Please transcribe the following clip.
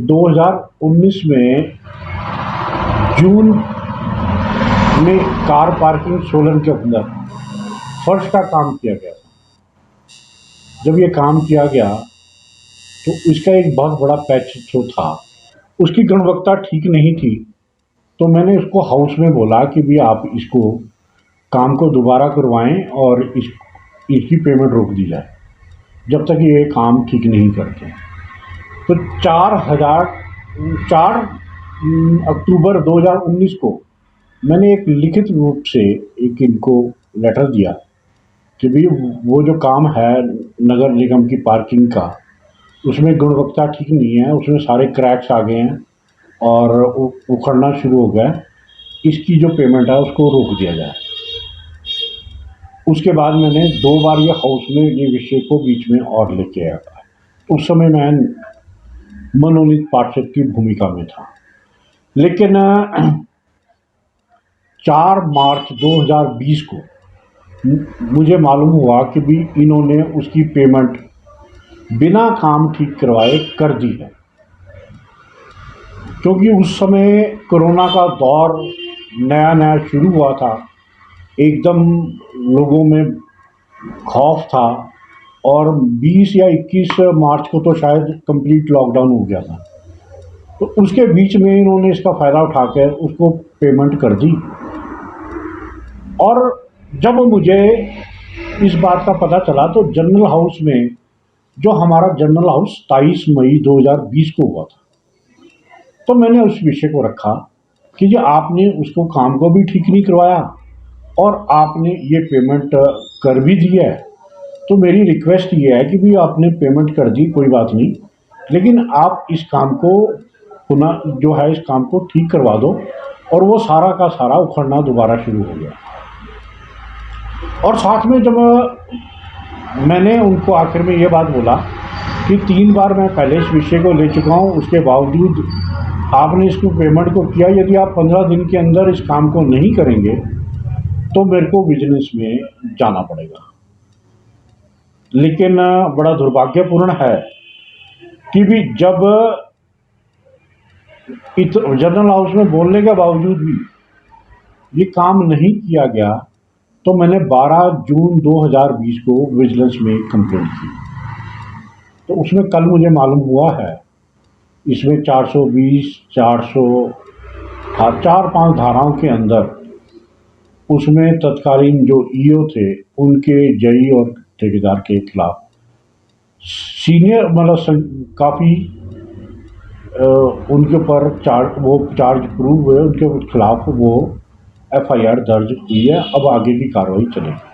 2019 में जून में car parking Solan के अंदर फर्श का काम किया गया था। जब ये काम किया गया तो इसका एक बहुत बड़ा पैच जो था उसकी गुणवत्ता ठीक नहीं थी, तो मैंने उसको हाउस में बोला कि भी आप इसको काम को दोबारा करवाएं और इसकी पेमेंट रोक दी जाए जब तक ये काम ठीक नहीं करते। तो 4 अक्टूबर 2019 को मैंने एक लिखित रूप से एक इनको लेटर दिया कि भी वो जो काम है नगर निगम की पार्किंग का, उसमें गुणवत्ता ठीक नहीं है, उसमें सारे क्रैक्स आ गए हैं और उखड़ना शुरू हो गया है, इसकी जो पेमेंट है उसको रोक दिया जाए। उसके बाद मैंने 2 बार ये हाउस में ये विषय को बीच में और लेके आया था। उस समय मैं मनोनीत पार्षद की भूमिका में था, लेकिन 4 मार्च 2020 को मुझे मालूम हुआ कि भी इन्होंने उसकी पेमेंट बिना काम ठीक करवाए कर दी है, क्योंकि उस समय कोरोना का दौर नया नया शुरू हुआ था, एकदम लोगों में खौफ था और 20 या 21 मार्च को तो शायद कंप्लीट लॉकडाउन हो गया था। तो उसके बीच में इन्होंने इसका फ़ायदा उठाकर उसको पेमेंट कर दी। और जब मुझे इस बात का पता चला तो जनरल हाउस में, जो हमारा जनरल हाउस 23 मई 2020 को हुआ था, तो मैंने उस विषय को रखा कि जी आपने उसको काम को भी ठीक नहीं करवाया और आपने ये पेमेंट कर भी दी है। तो मेरी रिक्वेस्ट ये है कि भी आपने पेमेंट कर दी, कोई बात नहीं, लेकिन आप इस काम को पुनः जो है इस काम को ठीक करवा दो। और वो सारा का सारा उखड़ना दोबारा शुरू हो गया। और साथ में जब मैंने उनको आखिर में ये बात बोला कि 3 बार मैं पहले इस विषय को ले चुका हूँ, उसके बावजूद आपने इसको पेमेंट को किया, यदि आप 15 दिन के अंदर इस काम को नहीं करेंगे तो मेरे को विजिलेंस में जाना पड़ेगा। लेकिन बड़ा दुर्भाग्यपूर्ण है कि भी जब जनरल हाउस में बोलने के बावजूद भी ये काम नहीं किया गया, तो मैंने 12 जून 2020 को विजिलेंस में कंप्लेंट की। तो उसमें कल मुझे मालूम हुआ है इसमें 420, 400, 4-5 धाराओं के अंदर उसमें तत्कालीन जो ईओ थे उनके जई और ठेकेदार के खिलाफ सीनियर मतलब काफ़ी उनके ऊपर चार्ज प्रूव हुए, उनके खिलाफ वो एफआईआर दर्ज हुई है। अब आगे की कार्रवाई चलेगी।